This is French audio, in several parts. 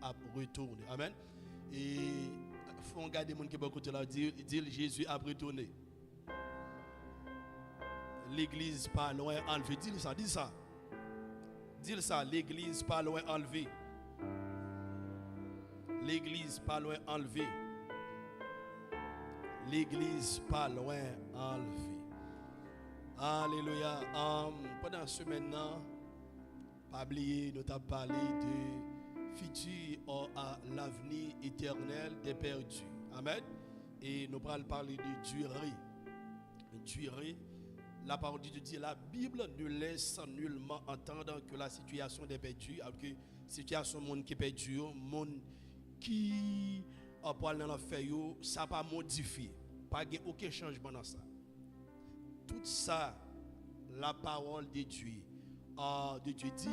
a retourné. Amen. Et il faut regarder les gens qui sont côté là, dire Jésus a retourné. L'église pas loin enlevée. Dis ça, dis ça. Dis ça, l'église pas loin enlevée. L'église pas loin enlevée. L'église pas loin enlevée. Alléluia. Pendant ce maintenant, pas oublier, nous avons parlé de futur à l'avenir éternel des perdus. Amen. Et nous allons parler de durée. Durée. La parole de Dieu dit, la Bible ne laisse nullement entendre que la situation des perdus, alors que la situation du monde qui est perdu, monde qui a pas dans l'enfer, ça n'a pas modifié. Pas aucun changement dans ça. Tout ça, la parole de Dieu dit,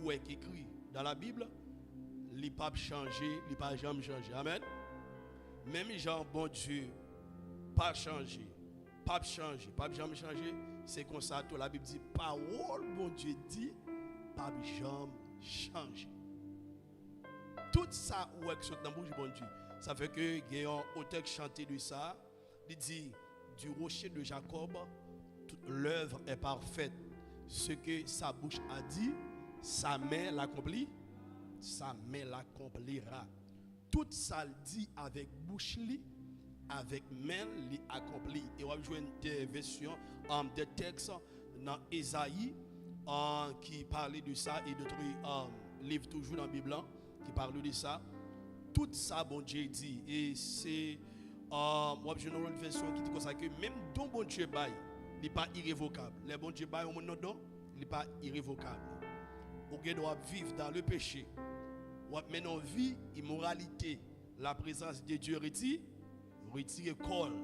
ou est écrit dans la Bible, il n'a pas changé, il n'a pas jamais changé. Amen. Même Jean, bon Dieu, pas changé. Pas changé, pas jamais changé. C'est comme ça, tout la Bible dit, parole, bon Dieu dit, pas jamais changé. Tout ça, où est-ce que dans bouche bon Dieu, ça fait que il y a un auteur qui chantait de ça. Il dit, du rocher de Jacob, toute l'œuvre est parfaite. Ce que sa bouche a dit, sa main l'accomplit, sa main l'accomplira. Tout ça le dit avec bouche li, avec main li accompli. Et on va jouer des versions, des textes dans Ésaïe qui parlait de ça et d'autres livres toujours dans la Bible qui parlent de ça. Tout ça, bon Dieu dit. Et c'est une version qui dit comme ça que même don bon Dieu bail, il n'est pas irrévocable. Les bon Dieu bail au monde don, il n'est pas irrévocable. On doit vivre dans le péché. On maintenant vie, immoralité, la présence de Dieu retire colle.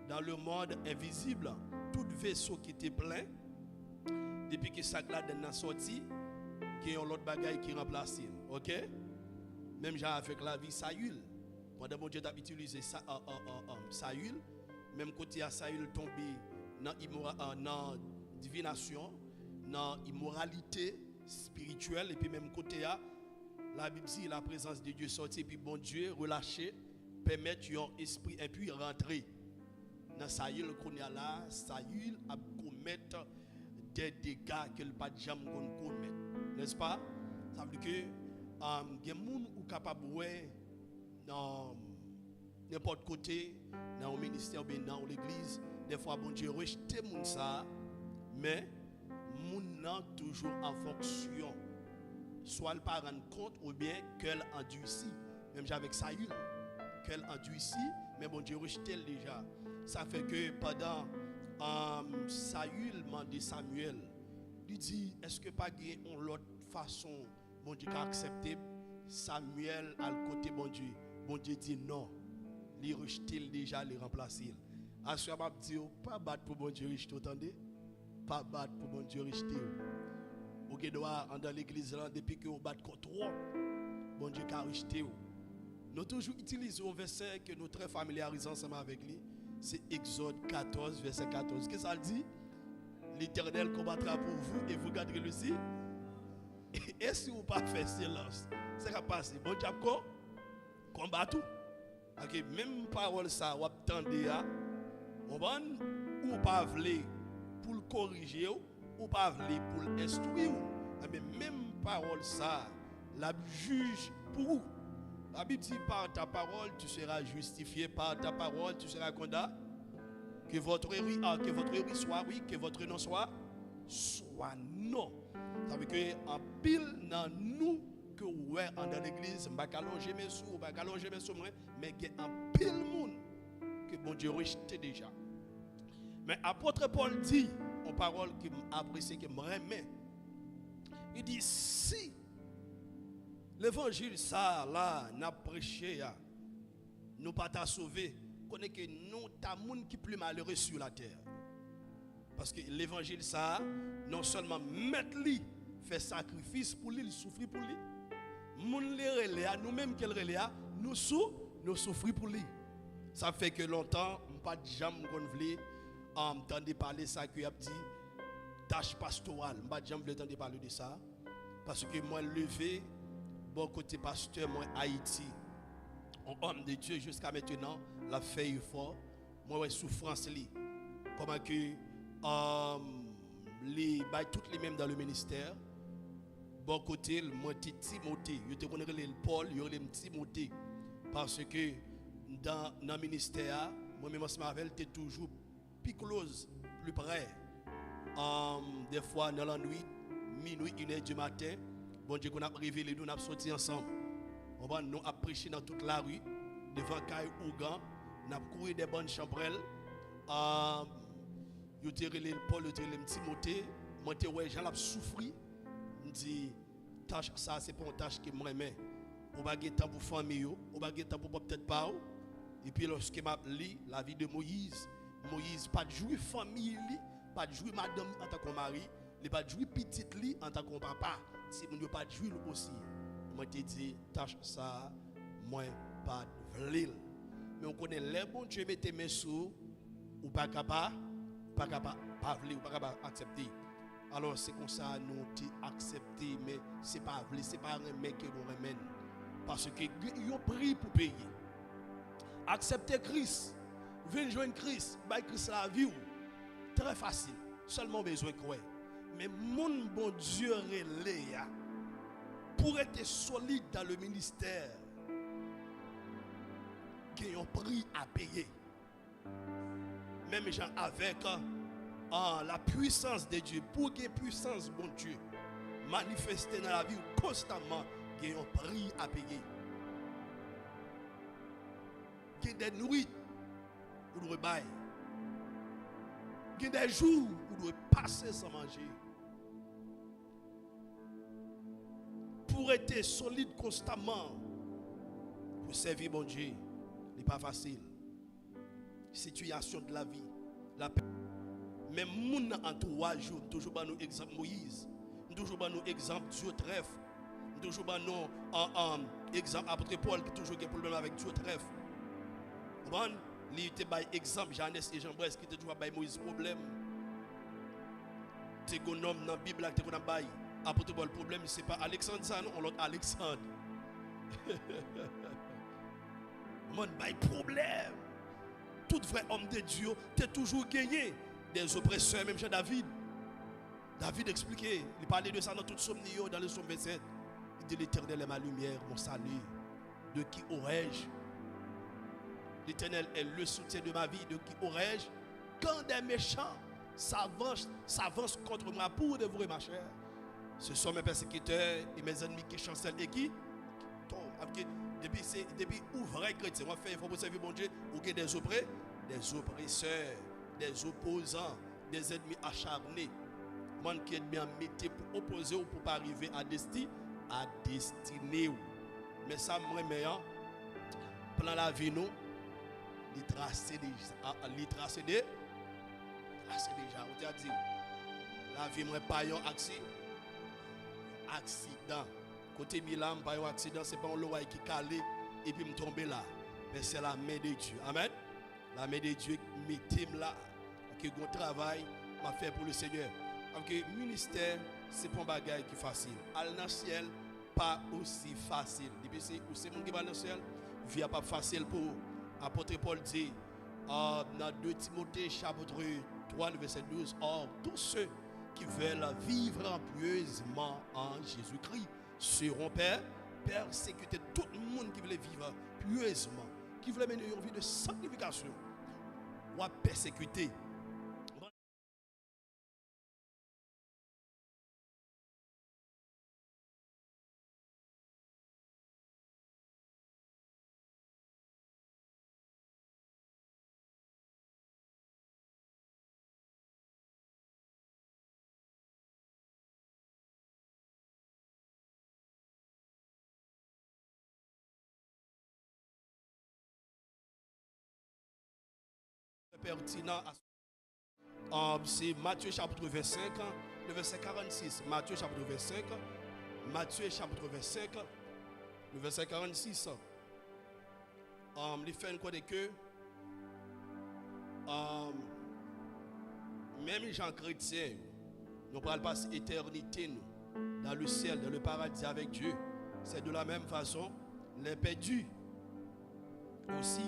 Dans le monde invisible, tout vaisseau qui était plein, depuis que ça est sorti, il y a un autre bagaille qui remplace. Ok? Même genre avec la vie Saül. Pendant que Dieu a utilisé Saül, même côté à Saül tombé dans divination, dans immoralité spirituelle, et puis même côté à la Bible dit la présence de Dieu sorti, et puis bon Dieu relâché, permettre un esprit et puis rentrer. Dans Saül qu'on est là, Saül a commettre des dégâts que le pas jamais commettre. N'est-ce pas? Ça veut dire que il y a des gens qui sont capables de dans n'importe côté, dans le ministère ou dans l'église, des fois bon Dieu rejette ça, mais moun toujours en fonction. Soit le pas rendre compte ou bien qu'elle endurci. Même avec Saül, qu'elle endurci, mais bon Dieu rejette déjà. Ça fait que pendant Saül demande Samuel, il dit, est-ce que pas une autre façon, bon Dieu, qu'a accepté Samuel à le côté bon Dieu. Bon Dieu dit non. Il rejette déjà, il remplace. À ce moment-là, je dis, pas battre pour bon Dieu rejeter, attendez. Pas battre pour bon Dieu rejeter. Vous doit dans l'église depuis que vous battez contre bon Dieu a rejeté. Nous toujours utilisons un verset que nous très familiarisons ensemble avec lui. C'est Exode 14, verset 14. Qu'est-ce que ça dit? L'Éternel combattra pour vous et vous garderez le ciel. Et si vous ne pas faire silence, c'est qu'à passer. Bon Dieu combat tout. Okay, même parole ça, vous attendez à. Ou pas voulez pour le corriger ou pas voulez pour l'instruire. Mais même parole ça, la juge pour vous. La Bible dit par ta parole tu seras justifié, par ta parole tu seras condamné. Que votre oui soit oui, que votre non soit non. Ça veut dire qu'en pile dans nous que ouais dans l'église, on va allonger mes sous, on va allonger mes sous, mais il y a un pile monde que bon Dieu rejette déjà. Mais apôtre Paul dit, en parole qui m'apprécie, qui me remet, il dit si l'évangile ça là n'a prêché, nous pas t'a sauvé, connaît que nous t'as monde qui plus malheureux sur la terre. Parce que l'évangile ça non seulement mettre lui fait sacrifice pour lui, il souffre pour lui. Moun les relais, nous-mêmes qu'elle relais, nous souffrons pour lui. Ça fait que longtemps, pas de jamais voulu entendre parler ça que a dit tâche pastorale, pas de jamais voulu entendre parler de ça parce que moi levé bon côté pasteur, moi, Haïti, un homme de Dieu jusqu'à maintenant, l'a fait fort. Moi, ouais, souffrance, comment que toutes les mêmes dans le ministère. Bon côté, moi, Timothée, je te connais le Paul, je te Timothée. Parce que dans le ministère, moi-même, je toujours plus close, plus près. Des fois, dans la nuit, minuit, 1h du matin, bon Dieu, qu'on a révélé, nous avons sorti ensemble. Nous avons prêché dans toute la rue, devant Kaï Ougan, nous avons couru des bonnes chambrelles. Yo te relé Paul, yo te relé Timothée, moi te ouais, j'en ai souffri. Me dit tâche ça c'est pas une tâche que moi mais on va gagner temps pour famille, on va gagner temps pour peut-être pas. Et puis lorsque m'a lu la vie de Moïse, Moïse pas de jouer famille li, pas de jouer madame en tant que mari, il pas de jouer petite li en tant que papa. Si mon pas de jouer aussi. Moi te dit tâche ça moi pas de mais on connaît les bons Dieu mettez mes sous ou pas capable pas capable accepter. Alors c'est comme ça nous accepter mais c'est pas vrai, c'est pas un mec que nous ramène parce que ils ont pris pour payer. Accepter Christ, venir joindre Christ, bailler Christ la vie très facile, seulement besoin de croire. Mais mon bon Dieu relé pour être solide dans le ministère, qui ont pris à payer. Même gens avec la puissance de Dieu, pour que la puissance de bon Dieu manifester dans la vie constamment, qui ont pris à payer. Il y a des nuits où vous devez bailler. Il y a des jours où vous devez passer sans manger. Pour être solide constamment, pour servir bon Dieu, ce n'est pas facile. Situation de la vie, la paix. Même mon entourage, nous toujours pas nos exemples Moïse, nous toujours pas nos exemples Dieu-Trèfle, nous toujours pas nos exemples apôtre Paul qui toujours des problèmes avec Dieu-Trèfle. Il était par exemple Jeannès et Jean-Brest qui étaient toujours par Moïse problème. C'est un homme dans la Bible qui est bail. Apôtre Paul problème c'est pas Alexandre ça non, on l'autre Alexandre. Mon bail problème. Tout vrai homme de Dieu, tu as toujours gagné des oppresseurs, même chez David. David expliquait, il parlait de ça dans toute Somme, dans le Somme 27. Il dit l'Éternel est ma lumière, mon salut. De qui aurais-je? L'Éternel est le soutien de ma vie, de qui aurais-je? Quand des méchants s'avancent contre moi pour dévorer ma chair, ce sont mes persécuteurs et mes ennemis qui chancellent et qui tombent. Depuis ouvrir chrétien, on fait, il faut pour servir bon Dieu, ou des oppresseurs, des opposants, des ennemis acharnés. Moi qui est bien metté pour opposer ou pour pas arriver à destinée. Mais ça, moi, meilleur, plan la vie, nous, il trace déjà. On t'a dit, la vie, moi, pas un accident. Côté Milan, pas un accident, c'est pas un loi qui calé et puis me tomber là. Mais c'est la main de Dieu. Amen. La main de Dieu mettez là. Que mon travail m'a fait pour le Seigneur. Donc le ministère, c'est pas un bagage qui est facile. Aller dans le ciel, pas aussi facile. Depuis c'est mon qui va dans le ciel, vie pas facile pour apôtre Paul dit dans 2 Timothée chapitre 3 verset 12. Or tous ceux qui veulent vivre pieusement en Jésus-Christ seront persécutés. Tout le monde qui veut vivre pieusement, qui veut mener une vie de sanctification, ou persécuter. Pertinent. C'est Matthieu chapitre 25, le verset 46. Matthieu chapitre 25, Matthieu chapitre 25, le verset 46. Il fait quoi de que même les gens chrétiens, nous ne parlons pas d'éternité dans le ciel, dans le paradis avec Dieu. c'est de la même façon, les perdus aussi,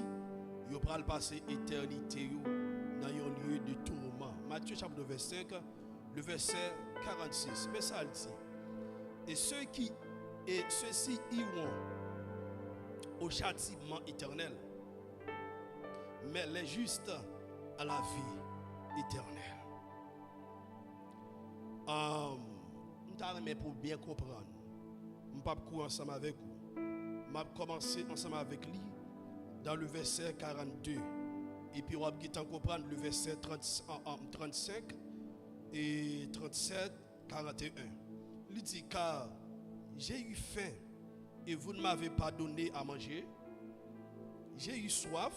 ils vont passer éternité dans un lieu de tourment. Matthieu chapitre 25, le verset 46. Mais ça le dit. Et ceux-ci iront au châtiment éternel, mais les justes à la vie éternelle. Mais pour bien comprendre, je ne vais pas courir ensemble avec vous. Je vais commencer ensemble avec lui dans le verset 42. Et puis on va comprendre le verset 35 et 37, 41. Il dit, car j'ai eu faim et vous ne m'avez pas donné à manger. J'ai eu soif,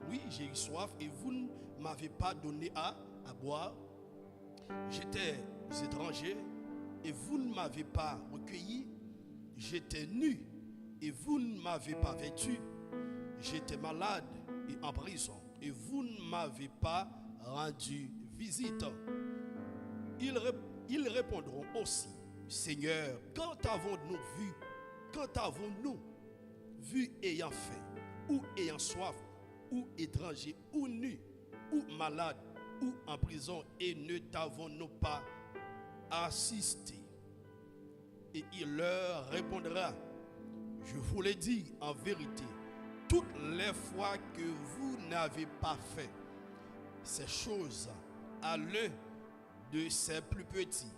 oui, j'ai eu soif et vous ne m'avez pas donné à boire. J'étais étranger et vous ne m'avez pas recueilli. J'étais nu et vous ne m'avez pas vêtu. J'étais malade et en prison et vous ne m'avez pas rendu visite. Ils répondront aussi, Seigneur, quand avons-nous vu? Quand avons-nous vu ayant faim, ou ayant soif, ou étranger, ou nu, ou malade, ou en prison, et ne t'avons-nous pas assisté? Et il leur répondra, je vous l'ai dit en vérité, toutes les fois que vous n'avez pas fait ces choses à l'un de ces plus petits,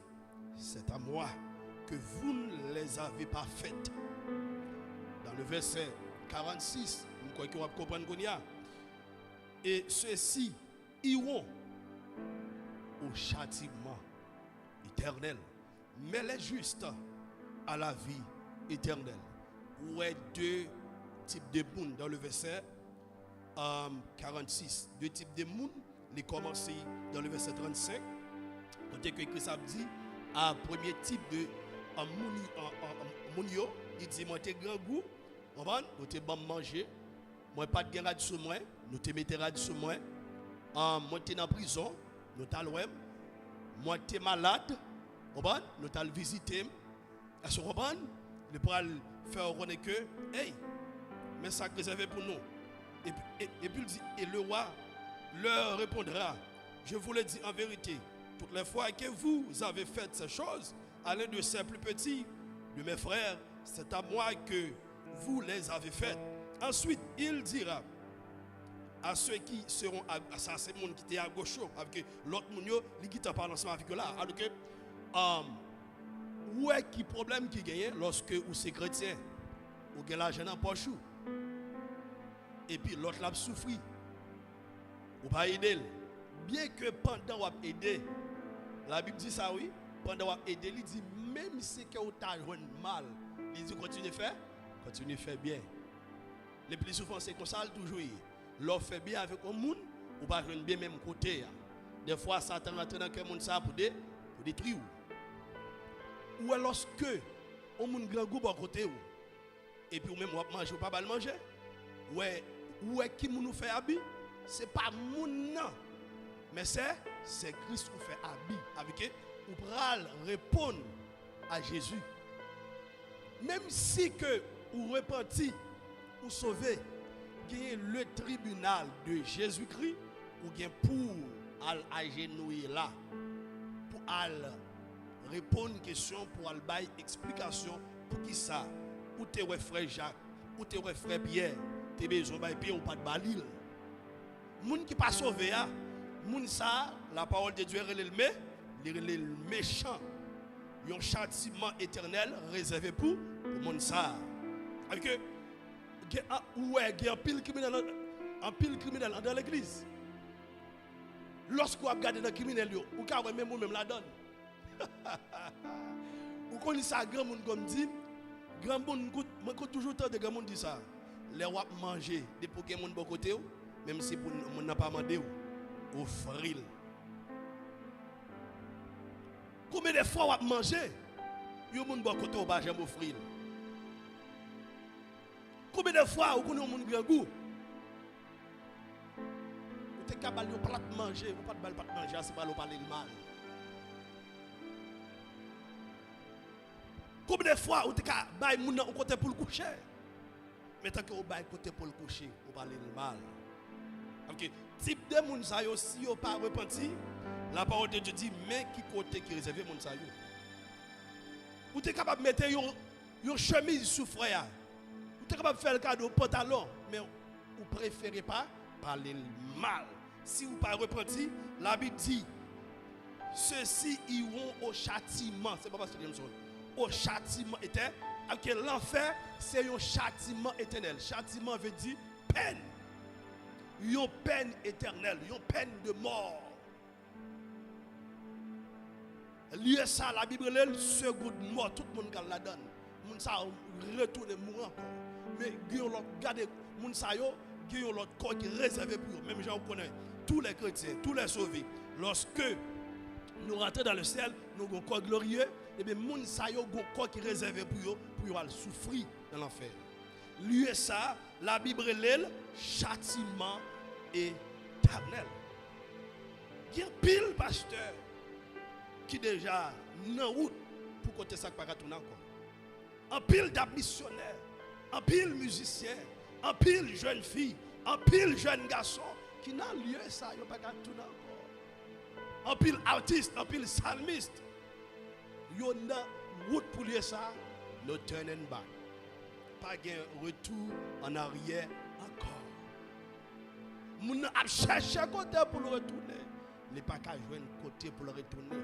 c'est à moi que vous ne les avez pas faites. Dans le verset 46, nous croyons qu'on va comprendre qu'on y a. Et ceux-ci iront au châtiment éternel, mais les justes à la vie éternelle. Où est deux types de monde dans le verset 46. Deux types de monde. Les commencer dans le verset 35. Côté que Christ a dit, à premier type de mounio, il dit, moi t'es grand goût, nous t'es bon manger, moi pas de guerre sur moi, nous te mettons sur moi, moi t'es en prison, nous t'allons, moi t'es malade, nous t'allons visiter, est-ce que vous comprenez? Le pourra faire reconnaître que, hey, mais ça réservé pour nous. Et puis il dit, et le roi leur répondra, je vous le dis en vérité, toutes les fois que vous avez fait ces choses à l'un de ces plus petits de mes frères, c'est à moi que vous les avez faites. Ensuite, il dira à ceux qui seront à ça, c'est le monde qui était à gauche, avec l'autre monde, qui t'a parlé ensemble avec là. Alors que, où est le problème qui gagne lorsque vous êtes chrétien, vous avez l'argent dans poche, et puis l'autre l'a souffert, vous pas aider. Bien que pendant vous avez aidé, la Bible dit ça, oui, pendant vous avez aidé, il dit même si vous avez mal, il dit continue à faire bien. Le plus souvent, c'est comme ça toujours. L'on fait bien avec un monde, ou pas jouer bien même côté. Des fois, Satan rentre dans le monde pour détruire. Ou alors lorsque on monde grand goût à côté, et puis même on mange ou pas mal manger, ouais, où est qui nous fait habit? C'est pas mon non, mais c'est Christ qui fait habit avec ou pral répondre à Jésus. Même si que ou repenti ou sauvé, gagne le tribunal de Jésus-Christ ou gagne pour al agenouiller là, pour al répondre une question, pour al bailler explication pour qui ça, ou tes frère Jacques, ou tes frère Pierre, tes besoin bailler Pierre ou pas de balil. Moun qui pas sauvé a, moun ça, la parole de Dieu est le méchant. Il y a un châtiment éternel réservé pour moun ça. Avec que ouais, il y a un pile criminel dans l'église. Lorsque vous regardez dans le criminel, vous pouvez même la donne. Vous connaissez ça, grand monde comme dit, grand monde, moi toujours tant de grand monde dit ça. Les rois manger, des Pokémon de bon côté, même si vous n'avez pas demandé, offrir. Combien de fois vous mangez, vous avez bon côté, vous n'avez jamais offrir. Combien de fois vous connaissez un grand goût? Vous êtes capable de pas manger, vous ne pouvez pas manger, c'est pas de parler de mal. Combien de fois vous avez bail moun nan côté pour le coucher? Mais tant que vous bail côté pour le coucher, vous parlez le mal. OK, type de moun sa yo si yo pas repenti, la parole de Dieu dit mais qui côté qui réservé moun sa yo. Vous êtes capable de mettre une chemise sous frère. Vous êtes capable de faire le cadeau pantalon, mais vous préférez pas parler le mal. Si vous pas repenti, la Bible dit ceux-ci iront au châtiment. C'est pas parce que c'est au châtiment éternel. L'enfer, c'est un châtiment éternel. Châtiment veut dire peine. Une peine éternelle, une peine de mort. Lié ça, la Bible est le second mort. Tout le monde la donne. Moun sa retourne mourir encore. Mais regardez, moun sa yo, qui ont l'autre corps qui est réservé pour eux. Même gens connaissent tous les chrétiens, tous les sauvés. Lorsque nous rentrons dans le ciel, nous avons un corps glorieux. Et bien, moun sa yo, un corps qui est réservé pour eux souffrir dans l'enfer. Lié ça, la Bible est le châtiment éternel. Il y a pile pasteur qui déjà en route pour côté ça pas retourner encore. En pile d'amissionnaires, en pile musiciens, en pile jeunes filles, en pile jeunes garçons qui n'a lieu ça, yo pas retourner encore. En pile artistes, en pile psalmistes, yo n'a route pour lieu ça, no turning back. Pas de retour en arrière encore. Moun a cherché côté pour le retourner, n'est pas qu'à jouer un côté pour le retourner.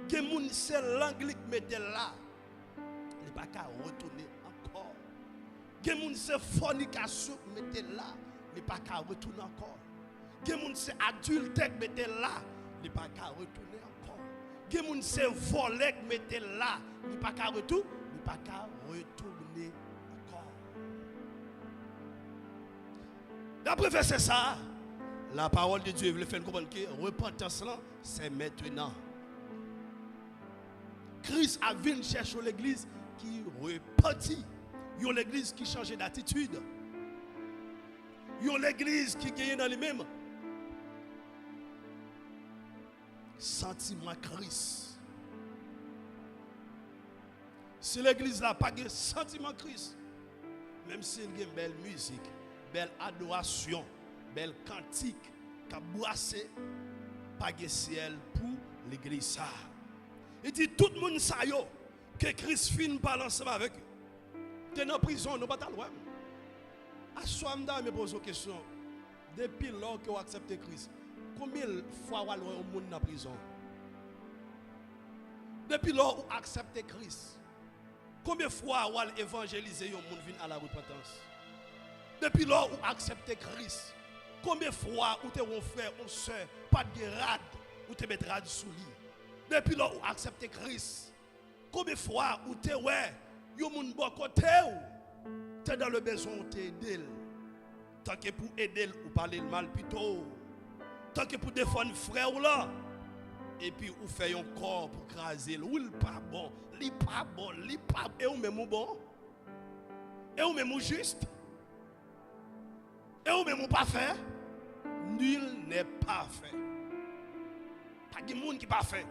Que moun c'est l'anglique mette là, n'est pas qu'à retourner encore. Que moun c'est fornication mette là, n'est pas qu'à retourner encore. Que moun c'est adultère mette là, n'est pas qu'à retourner encore. Que moun c'est voler mette là, n'est pas qu'à retourner, n'est pas qu'à retourner encore. D'après verset ça, la parole de Dieu veut faire comprendre que repentance là, c'est maintenant. Christ a venu chercher l'église qui repentit. Il y a l'église qui change d'attitude. Il y a l'église qui gagne dans les mêmes sentiment Christ. Si l'église n'a pas de sentiment Christ, même si elle a une belle musique, belle adoration, belle cantique, qui a boissé, pas de ciel pour l'église ça. Il dit tout le monde sait que Christ finit par ensemble avec eux. Tu es en prison, nous ne sommes pas loin. À soi, je me pose une question. Depuis lors que vous acceptez Christ, combien de fois vous avez au monde en prison? Depuis lors que vous acceptez Christ, combien de fois vous avez évangélisé le monde vient à la repentance? Depuis lors que vous acceptez Christ, combien de fois vous avez un frère, une soeur, pas de rade, vous avez mis rade sous lui? Depuis là, vous acceptez Christ. Combien de fois vous avez ouais, vous avez bon côté, vous êtes dans le besoin d'aider. Tant que pour aider, vous parlez le mal plutôt. Tant que pour défendre frère ou là. Et puis vous faites un corps pour craser. Ou il pas bon, il pas bon, il pas bon. Et vous même bon. Et vous même juste. Et vous même parfait. Nul n'est parfait. Pas de monde qui est parfait.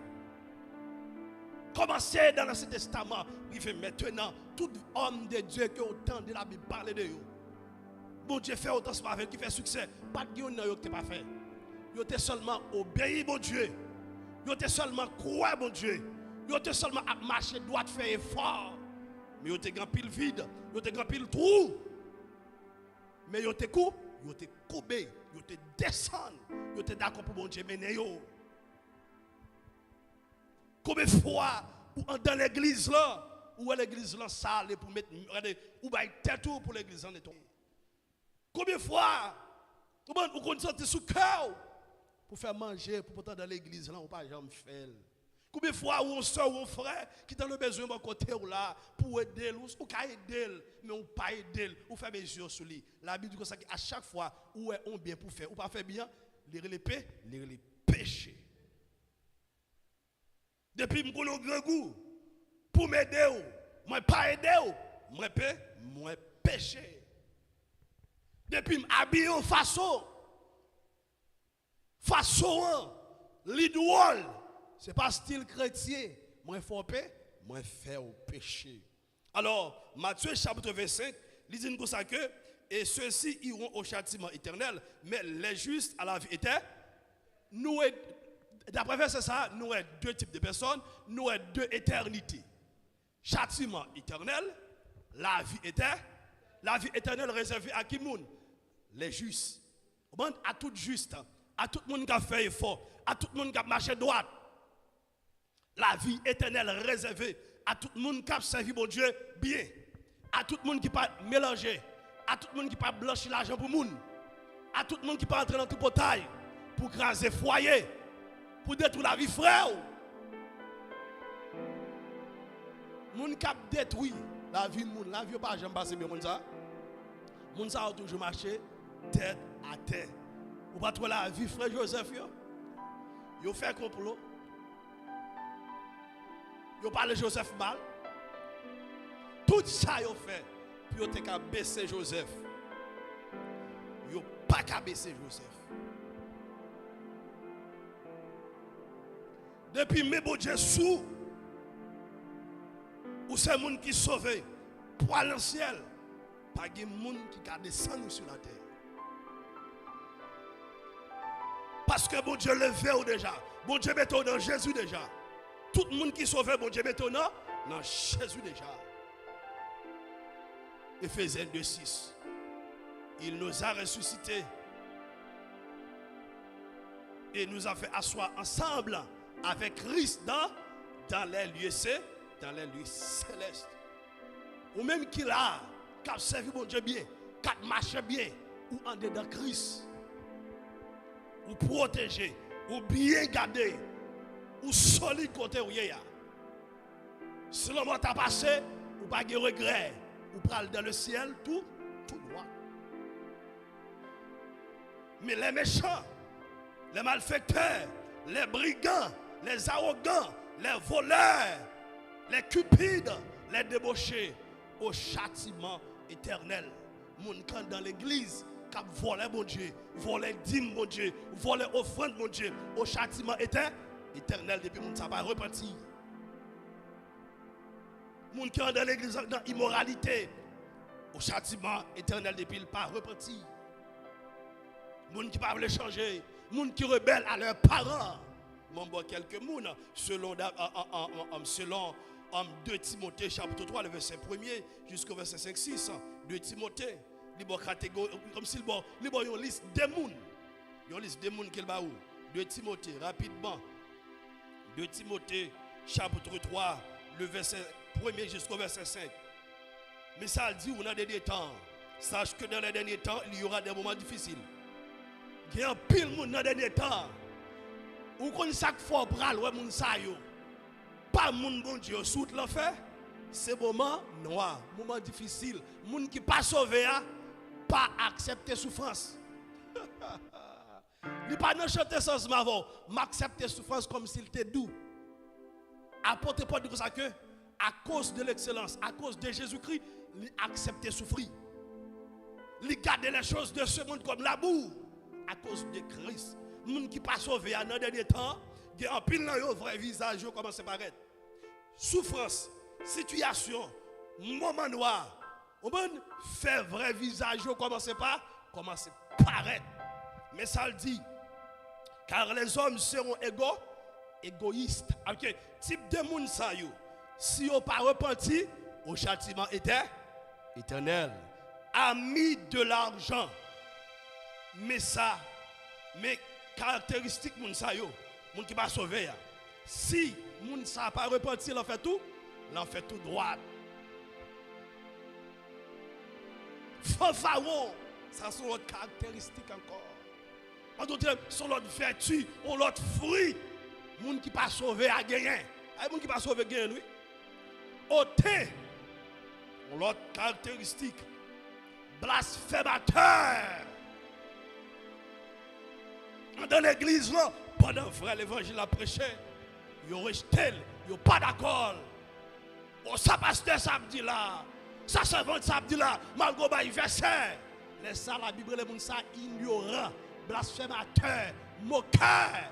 Commencez dans l'Ancien Testament, il fait maintenant, tout homme de Dieu qui autant de la Bible parle de eux. Bon Dieu fait autant avec qui fait succès. Pas de monde qui n'est pas fait. Ils ont seulement obéi bon Dieu. Ils ont seulement croire bon Dieu. Ils ont seulement marché droit faire effort. Mais ils ont grand pile vide. Ils ont grand pile trou. Mais ils ont coupé. Ils ont coupé. Ils ont descendu. Ils ont d'accord pour bon Dieu mener yo. Combien de fois dans l'église là, ou l'église là sale pour mettre, ou bien tête pour l'église en nettoyer. Combien de fois vous concentrez sur le cœur pour faire manger, pour porter dans l'église là, ou pas jamais faire. Combien de fois on soeur ou un frère qui a le besoin de côté ou là pour aider, ou qu'à aider, mais on pas aider, ou faire mesure sur lui. La Bible dit que à chaque fois où on bien pour faire, ou pas faire bien, les péchés. Depuis que je suis grand goût, pour m'aider, je ne pas aider, je péché. Depuis que je habille en façon, l'idole, ce n'est pas style chrétien, je frappé, moi fait au péché. Alors, Matthieu chapitre 25, il dit comme ça que, et ceux-ci iront au châtiment éternel, mais les justes à la vie éternelle. Nous, d'après verset ça, nous avons deux types de personnes, nous avons deux éternités. Châtiment éternel, la vie éternelle. La vie éternelle réservée à qui moun? Les justes. À tout juste, à tout le monde qui a fait effort, à tout le monde qui a marché droit. La vie éternelle réservée à tout le monde qui a servi mon Dieu bien. À tout le monde qui pas mélanger, à tout le monde qui pas blanchir l'argent pour moun. À tout le monde qui pas entrer dans tout portail pour craser foyer, pour détruire la vie frère. Moun qui a détruit la vie moun, la vie pas jamais passé bien moun ça. Moun ça a toujours marché tête à terre. Ou pas trouver la vie frère Joseph yo fait complot. Yo parle Joseph mal. Tout ça yo fait puis yo te ka baisser Joseph. Yo pas ka baisser Joseph. Depuis mes bon Dieu sous ou c'est moun qui sauvé pour aller dans le ciel. Pas de monde qui a descendu sur la terre. Parce que bon Dieu le fait déjà. Bon Dieu met dans Jésus déjà. Tout le monde qui sauve, bon Dieu met dans Jésus déjà. Éphésiens 2:6. Il nous a ressuscités et nous a fait asseoir ensemble avec Christ dans les lieux célestes. Ou même qu'il a servi mon Dieu bien, qui a marché bien, ou en dedans Christ, ou protégé, ou bien gardé, ou solide côté où il y a. Si le monde a passé, ou pas de regret, ou pral dans le ciel, tout droit. Mais les méchants, les malfaiteurs, les brigands, les arrogants, les voleurs, les cupides, les débauchés, au châtiment éternel. Moun quand dans l'église, qui volé mon Dieu, volé dîme mon Dieu, volé offrande mon Dieu, au châtiment éternel depuis moun ça va repentir. Moun qui dans l'église dans immoralité, au châtiment éternel depuis il pas repentir. Moun qui pas veulent changer, moun qui rebelle à leurs parents. Mon bon quelques moun selon 2 Timothée chapitre 3 le verset 1er jusqu'au verset 5-6. 2 Timothée, il y a catégorie comme s'il y a une liste de moun. Il y a une liste de moun qui est là. 2 Timothée rapidement. 2 Timothée chapitre 3 le verset 1er jusqu'au verset 5. Mais ça dit on a des derniers temps. Sache que dans les derniers temps, il y aura des moments difficiles. Il y a un pile moun dans les derniers temps. Ou qu'on chaque fois bral ouais moun sa yo. Pas moun bon Dieu soute l'enfer. C'est moment noir, moment difficile. Moun qui pas sauvé pas accepter souffrance. Il pas non chanter sans m'avant, m'accepter souffrance comme s'il était doux. Apporter pas de ça que à cause de l'excellence, à cause de Jésus-Christ, il accepter souffrir. Il garder les choses de ce monde comme l'amour à cause de Christ. Moun qui pas sauvé dans dernier temps, il y a un pile dans yo vrai visage yo commence à paraître. Souffrance, situation, moment noir. On fait vrai visage yo commence à paraître. Mais ça le dit car les hommes seront égoïstes. OK, type de moun sa yo. Si on pas repenti au châtiment éternel. Amis de l'argent. Mais caractéristique moun sa yo, moun qui pas sauvé. Si moun sa pas repenti, l'en fait tout droit. Fanfaron, ça sont l'autre caractéristique encore. En d'autres termes, sont l'autre vertu, ou l'autre fruit. Moun qui pas sauvé a gagné. Moun qui pas sauvé gagne oui. Ôté, l'autre caractéristique. Blasphémateur. Dans l'église, là, pendant vrai l'évangile a prêché, ils ont rejeté, ils n'ont pas d'accord. Oh, ça pasteur samedi là, ça servante samedi là, malgré le verset. Les ça, la Bible, les gens ça ignorant, blasphémateur, moqueur.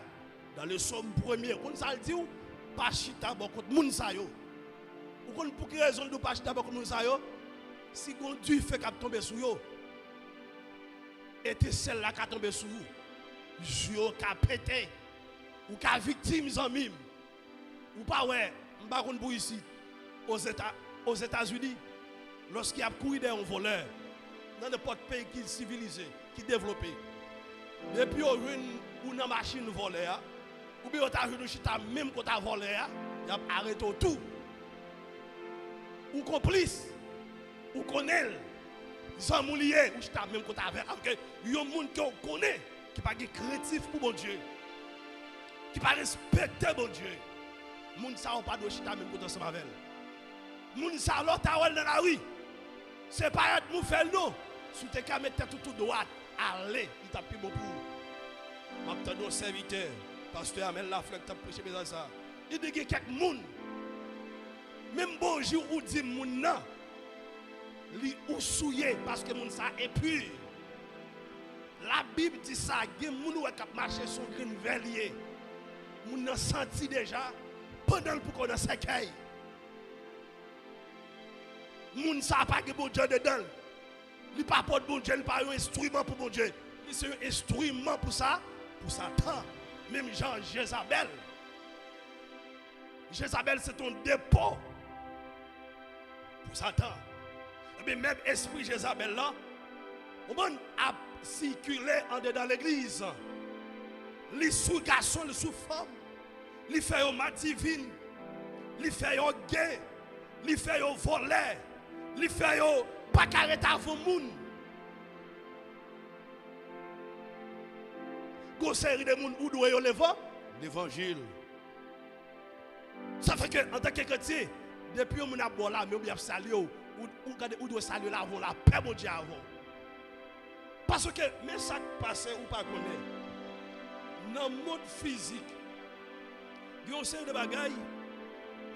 Dans le psaume 1er, on ça dit, pas chita bon contre moun sa yo. Ou qu'on pour quelle raison de pas d'abord comme ça yo? Si gon Dieu fait qu'à tomber sur yo. Et celle-là qui tomber sur vous. Yo qui pété. Ou qui victime en mime. Ou pas ouais, m'pa kon pour ici aux États-Unis lorsqu'il y a couru d'un voleur dans n'importe pays qui est civilisé, qui est développé. Depuis on une machine volée ou bien on vu chita même quand on volé, il a arrêté tout. Ou complice ou connaît sans moulier ou chita même quand avec un monde qu'on connaît qui pas créatif pour bon Dieu. Qui pas respecter bon Dieu. Moun sa ou pas de chita même quand ensemble avec. Moun sa l'autre dans la rue. C'est pas être nous faire non. Si tu as mettre tout droit, allez, il t'a plus bon pour vous. Maintenant, nos serviteurs, pasteur Amel Lafleur, qui t'a prêché besoin ça. Il dit qu'il y a quelques moun. Même bonjour ou dit moun nan. Li ou souillé parce que moun sa est pur. La Bible dit ça, il y a des gens qui marché sur une verrier. Moun nan senti déjà pendant pour qu'on a s'accueille. Moun sa pas que bon Dieu dedans. Il pas porte bon Dieu, il pas un instrument pour bon Dieu. Il c'est un instrument pour ça, pour Satan. Même Jean Jézabel. Jézabel c'est ton dépôt pour Satan. Et bien même esprit Jézabel là, on a circulé en dedans l'église. Les sous garçons, les sous femmes, les fait au mat divine, les fait au gay, les fait au volet, les fait au pas carré avant moun. Go série de moun ou doit yo l'évangile. Ça fait que en tant que chrétien, depuis on a bon là, mais on bien saluer ou doit saluer là avant la paix mon Dieu avant. Parce que mais ça passe ou pas connaît. Dans le monde physique, il y a une série de bagailles,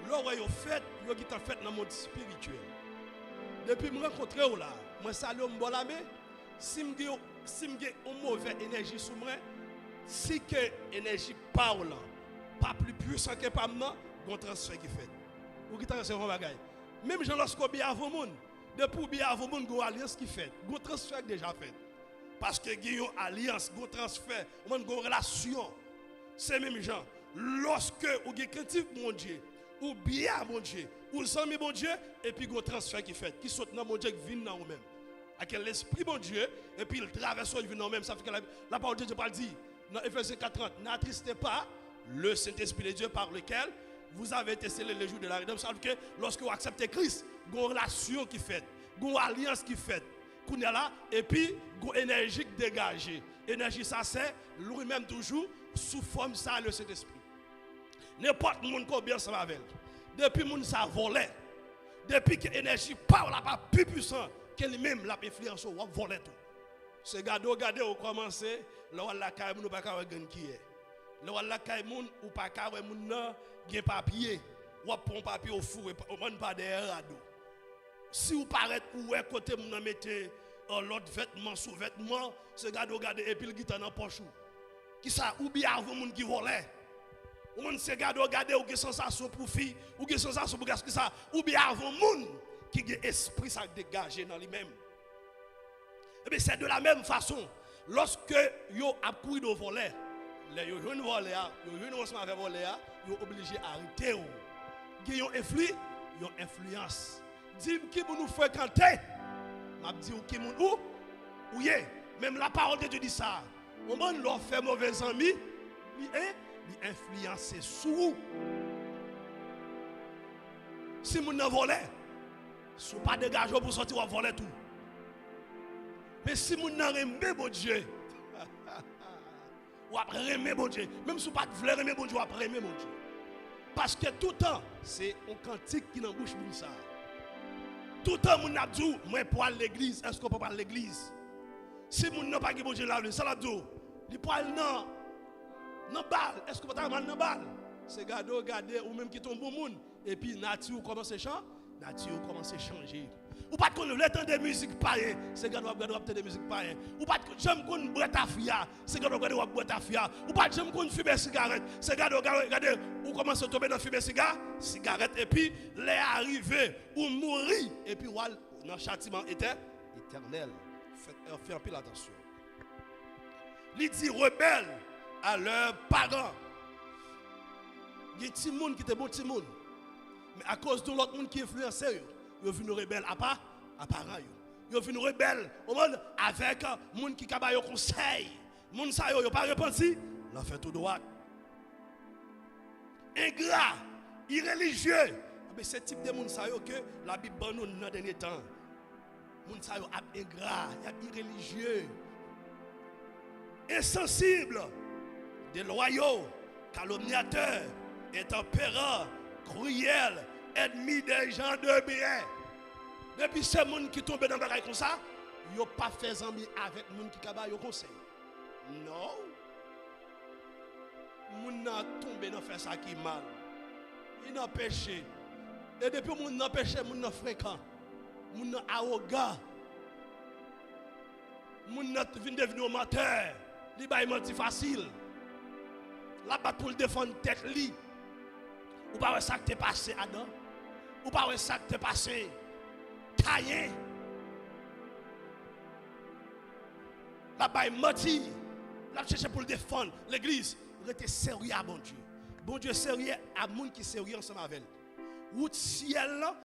l'or est fait, il y a fait dans le monde spirituel. Depuis que je me rencontre là, je salue mon bon si je suis une mauvaise énergie sur moi, si que l'énergie parle, pas plus puissant que pas moi, il y a un transfert qui fait. Ou qui transfert un bagaille. Même gens lorsqu'on bien avant monde, depuis bien avant monde, il y a une alliance qui fait. Il y a un transfert déjà fait. Parce que il y a une alliance, un transfert, une relation. C'est même gens. Lorsque vous êtes créatif, mon Dieu, ou bien mon Dieu, ou amis mon Dieu, et puis un transfert qui fait, qui saute dans mon Dieu, qui vient dans vous-même. Avec l'esprit mon Dieu, et puis il traverse, il vient dans vous-même. Ça fait que la parole de Dieu parle dit, dans Ephésiens 4:30, n'attristez pas le Saint-Esprit de Dieu par lequel vous avez été scellés le jour de la rédemption. Ça veut dire que lorsque vous acceptez Christ, il y a une relation qui fait, il y a une alliance qui fait. Là, et puis, une énergie dégagée. Énergie, ça c'est lui-même toujours sous forme ça le Saint-Esprit. N'importe qui qui bien ça avec. Depuis que ça volait, depuis que l'énergie parle pas plus puissant que lui-même l'a influence ou voler tout. C'est gado au commencer, là la caille moun pas ka gen qui est. Là la caille moun ou pas ka moun nan gen papier, ou prend papier au four ou man pas derrière rado. Si vous paraît ou est côté moun mettez l'autre vêtement sous vêtement, c'est gado et puis le guitar dans poche. Qui ça ou bien avant moun qui volait. Ou moun se gado ou qui sensation pour fille ou qui sensation pour qui ça ou bien avant moun qui a esprit ça dégagé dans lui-même. Et bien c'est de la même façon lorsque yo a couru de voler, les yo jeune voler, yo jeune ensemble avec voler, yo obligé arrêter ou. Qui ont influence. Dis qui nous fréquenter. M'a dit ou qui moun ou yé, même la parole de Dieu dit ça. On va leur faire mauvais amis, il influencer sous. Si moun nan volé, sou pas dégagé pour sortir ou voler tout. Mais si moun nan remet bon Dieu, ou après remet bon Dieu, même si vous pas voulez remet bon Dieu, ou après remet bon Dieu. Parce que tout le temps, c'est un cantique qui dans bouche moun ça. Tout le temps, moun a dit, moi pour aller à l'église, est-ce qu'on peut pas aller à l'église? Si moun n'a pas bon Dieu là, ça l'a dit, il peut aller dans balle, est-ce qu'on peut aller dans balle? C'est garder ou même qui tombe bon moun, et puis nature commence à changer, nature commence à changer. Ou pas qu'on le temps de musique païen, c'est quand on regarde de musique païen. Ou pas que j'aime qu'on boit ta fia, c'est quand on regarde boire ta fia. Ou pas j'aime qu'on fume cigarette, c'est quand on regarde ou commence à tomber dans fumer cigarette et puis les arriver ou mourir et puis dans le châtiment éternel. Faites un peu attention. Il dit rebelle à leurs parents. Il y a des petits gens qui étaient bons petits gens. Mais à cause de l'autre monde qui influencé, ils sont venus rebelles à parents. Ils sont venus rebelles au monde avec les gens qui ont conseil. Les gens qui n'ont pas repenti, ils ont fait tout droit. Ingrat, irréligieux. Mais c'est type de gens que la Bible donne dans le dernier temps. Les gens sont ingrats, irréligieux, insensibles, déloyaux, calomniateurs, intempérants, cruels, ennemis des gens de bien. Depuis ces gens qui tombent dans le bagaille comme ça, ils n'ont pas fait amis avec les gens qui ont conseil. Non. Les gens ont tombé dans faire ça qui est mal. Ils ont péché. Et depuis que les gens ont péché, les gens sont fréquents. Les gens sont arrogants. Les gens sont devenus menteurs. Ils sont menti facile. La batte pour défendre tête li. Ou pas ça qui t'est passé Adam. Ou pas ça qui t'est passé Caïn. La batte menti. La chercher pour le défendre l'église. Vous êtes sérieux à bon Dieu. Bon Dieu sérieux à monde qui sérieux ensemble avec elle. Route ciel